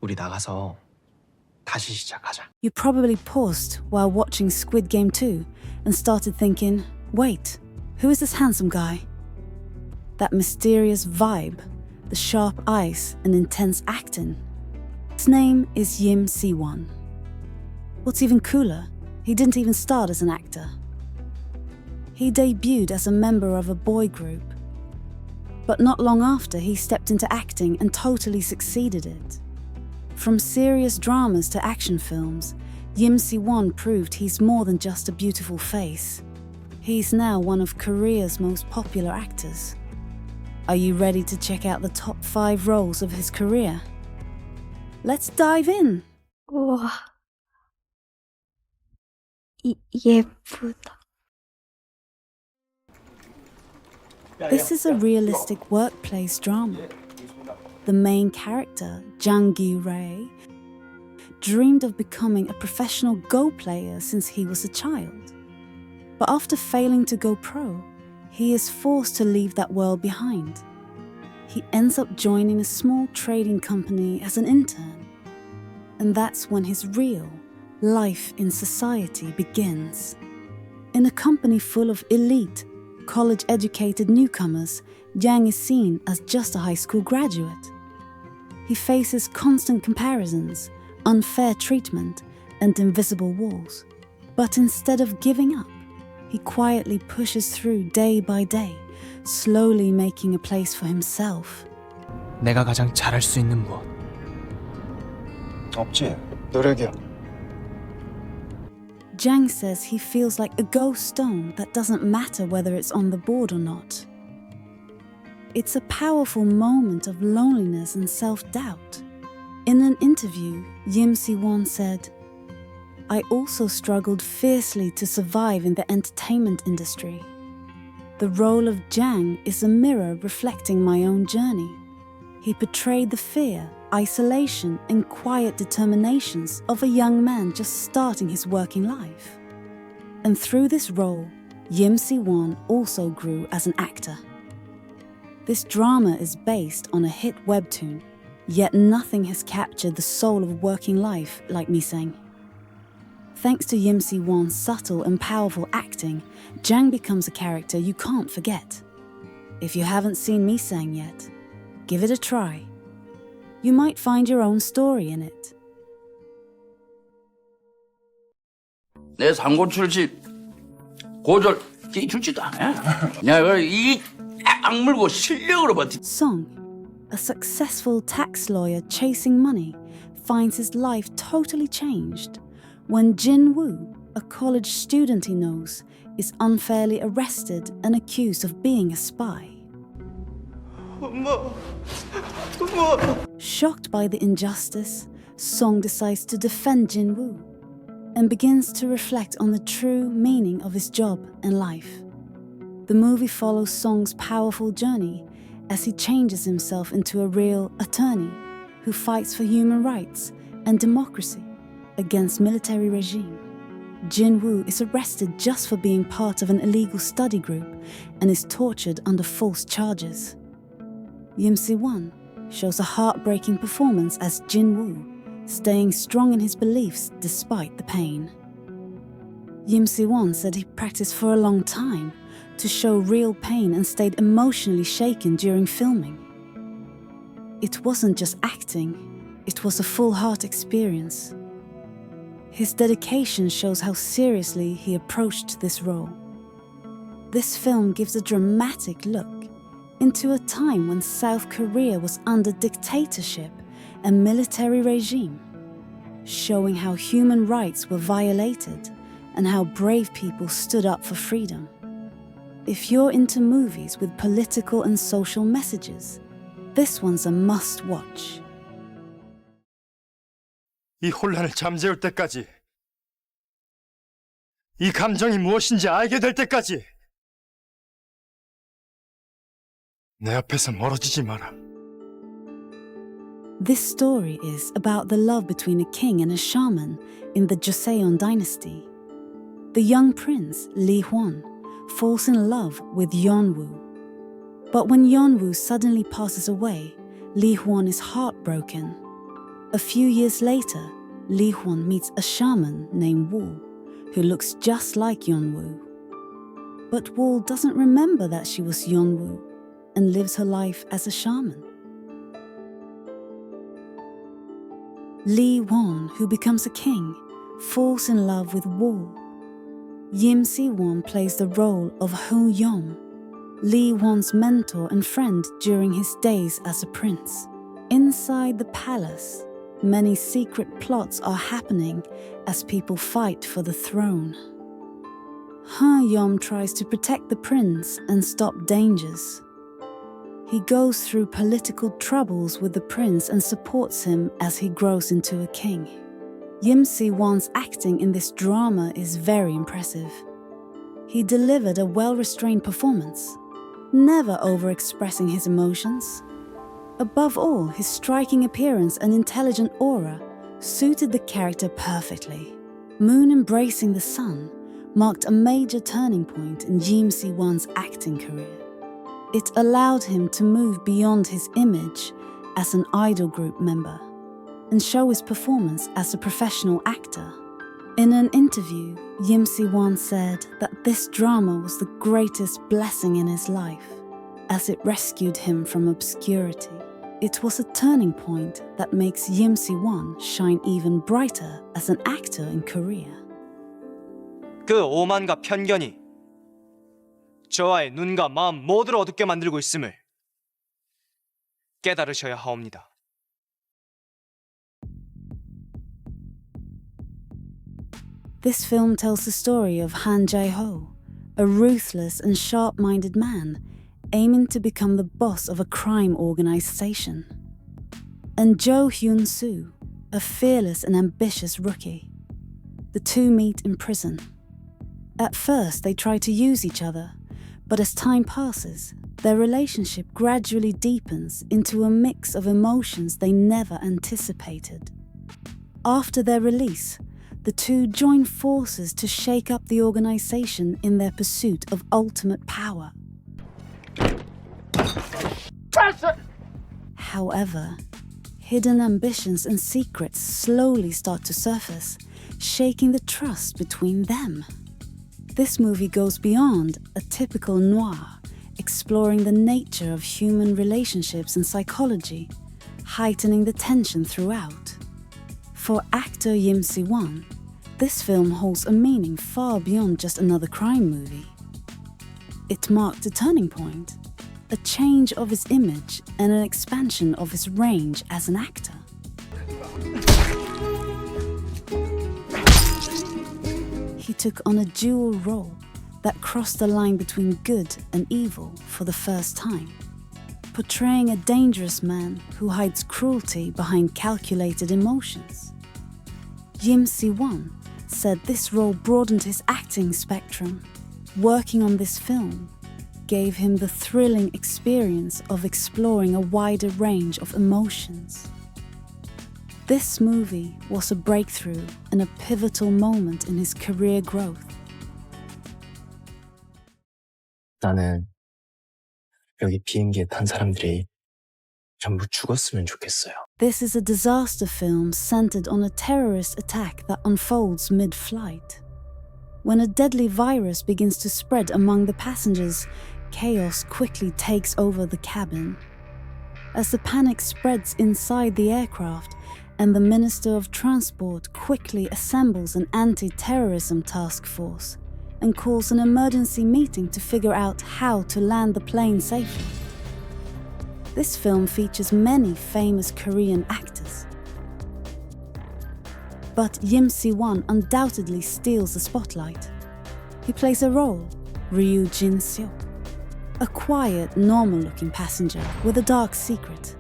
우리 나가서 다시 시작하자. You probably paused while watching Squid Game 2 and started thinking, wait, who is this handsome guy? That mysterious vibe, the sharp eyes and intense acting. His name is Yim Si-Wan. What's even cooler, he didn't even start as an actor. He debuted as a member of a boy group. But not long after, he stepped into acting and totally succeeded it. From serious dramas to action films, Yim Si-Wan proved he's more than just a beautiful face. He's now one of Korea's most popular actors. Are you ready to check out the top 5 roles of his career? Let's dive in! 우와. 예쁘다. This is a realistic workplace drama. The main character, Jang Gi-rae, dreamed of becoming a professional Go player since he was a child. But after failing to go pro, he is forced to leave that world behind. He ends up joining a small trading company as an intern. And that's when his real life in society begins. In a company full of elite, college-educated newcomers, Jang is seen as just a high school graduate. He faces constant comparisons, unfair treatment, and invisible walls. But instead of giving up, he quietly pushes through day by day, slowly making a place for himself. 내가 가장 잘할 수 있는 무엇? 없지. 노력이야. Jang says he feels like a ghost stone that doesn't matter whether it's on the board or not. It's a powerful moment of loneliness and self-doubt. In an interview, Yim Si-Wan said, "I also struggled fiercely to survive in the entertainment industry. The role of Jang is a mirror reflecting my own journey. He portrayed the fear, isolation, and quiet determinations of a young man just starting his working life. And through this role, Yim Si-Wan also grew as an actor." This drama is based on a hit webtoon, yet nothing has captured the soul of working life like Misang. Thanks to Yim Si-Wan's subtle and powerful acting, Jang becomes a character you can't forget. If you haven't seen Misang yet, give it a try. You might find your own story in it. 내 상고출시 고졸 줄지도 않아. 내가 이 악물고 실력으로 버티. Song, a successful tax lawyer chasing money, finds his life totally changed when Jin Woo, a college student he knows, is unfairly arrested and accused of being a spy. Shocked by the injustice, Song decides to defend Jin Woo and begins to reflect on the true meaning of his job and life. The movie follows Song's powerful journey as he changes himself into a real attorney who fights for human rights and democracy against military regime. Jin Woo is arrested just for being part of an illegal study group and is tortured under false charges. Yim Si-Wan shows a heartbreaking performance as Jin Woo, staying strong in his beliefs despite the pain. Yim Si-Wan said he practiced for a long time to show real pain and stayed emotionally shaken during filming. It wasn't just acting, it was a full heart experience. His dedication shows how seriously he approached this role. This film gives a dramatic look into a time when South Korea was under dictatorship and military regime, showing how human rights were violated and how brave people stood up for freedom. If you're into movies with political and social messages, this one's a must-watch. 이 혼란을 잠재울 때까지, 이 감정이 무엇인지 알게 될 때까지 내 앞에서 멀어지지 마라. This story is about the love between a king and a shaman in the Joseon dynasty. The young prince, Lee Hwan, falls in love with Yeonwoo. But when Yeonwoo suddenly passes away, Lee Hwan is heartbroken. A few years later, Lee Hwan meets a shaman named Woo, who looks just like Yeonwoo. But Woo doesn't remember that she was Yeonwoo and lives her life as a shaman. Lee Hwan, who becomes a king, falls in love with Woo. Yim Si-Wan plays the role of Ho Yom, Lee Hwan's mentor and friend during his days as a prince. Inside the palace, many secret plots are happening as people fight for the throne. Ha Yom tries to protect the prince and stop dangers. He goes through political troubles with the prince and supports him as he grows into a king. Yim Si-Wan's acting in this drama is very impressive. He delivered a well-restrained performance, never over-expressing his emotions. Above all, his striking appearance and intelligent aura suited the character perfectly. Moon embracing the sun marked a major turning point in Yim Si-Wan's acting career. It allowed him to move beyond his image as an idol group member and show his performance as a professional actor. In an interview, Yim Si-Wan said that this drama was the greatest blessing in his life, as it rescued him from obscurity. It was a turning point that makes Yim Si-Wan shine even brighter as an actor in Korea. 그 오만과 편견이 저와의 눈과 마음 모두를 어둡게 만들고 있음을 깨달으셔야 하옵니다. This film tells the story of Han Jae-ho, a ruthless and sharp-minded man aiming to become the boss of a crime organization, and Jo Hyun-soo, a fearless and ambitious rookie. The two meet in prison. At first, they try to use each other, but as time passes, their relationship gradually deepens into a mix of emotions they never anticipated. After their release, the two join forces to shake up the organization in their pursuit of ultimate power. However, hidden ambitions and secrets slowly start to surface, shaking the trust between them. This movie goes beyond a typical noir, exploring the nature of human relationships and psychology, heightening the tension throughout. For actor Yim Si-Wan, this film holds a meaning far beyond just another crime movie. It marked a turning point, a change of his image and an expansion of his range as an actor. He took on a dual role that crossed the line between good and evil for the first time, portraying a dangerous man who hides cruelty behind calculated emotions. Yim Si-Wan said this role broadened his acting spectrum. Working on this film gave him the thrilling experience of exploring a wider range of emotions. This movie was a breakthrough and a pivotal moment in his career growth. 나는 여기 비행기에 탄 사람들이 전부 죽었으면 좋겠어요. This is a disaster film centered on a terrorist attack that unfolds mid-flight. When a deadly virus begins to spread among the passengers, chaos quickly takes over the cabin. As the panic spreads inside the aircraft, and the Minister of Transport quickly assembles an anti-terrorism task force and calls an emergency meeting to figure out how to land the plane safely. This film features many famous Korean actors. But Yim Si-Wan undoubtedly steals the spotlight. He plays a role, Ryu Jin-seok, a quiet, normal-looking passenger with a dark secret.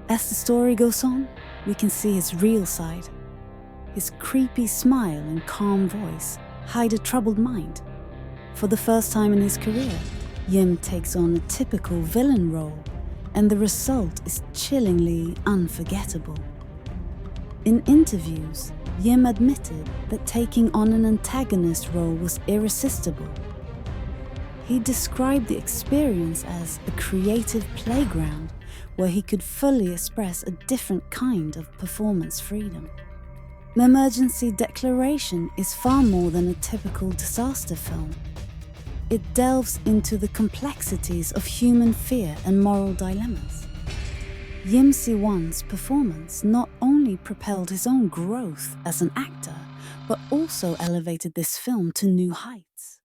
As the story goes on, we can see his real side. His creepy smile and calm voice hide a troubled mind. For the first time in his career, Yim takes on a typical villain role, and the result is chillingly unforgettable. In interviews, Yim admitted that taking on an antagonist role was irresistible. He described the experience as a creative playground where he could fully express a different kind of performance freedom. Emergency Declaration is far more than a typical disaster film. It delves into the complexities of human fear and moral dilemmas. Yim Si-Wan's performance not only propelled his own growth as an actor, but also elevated this film to new heights.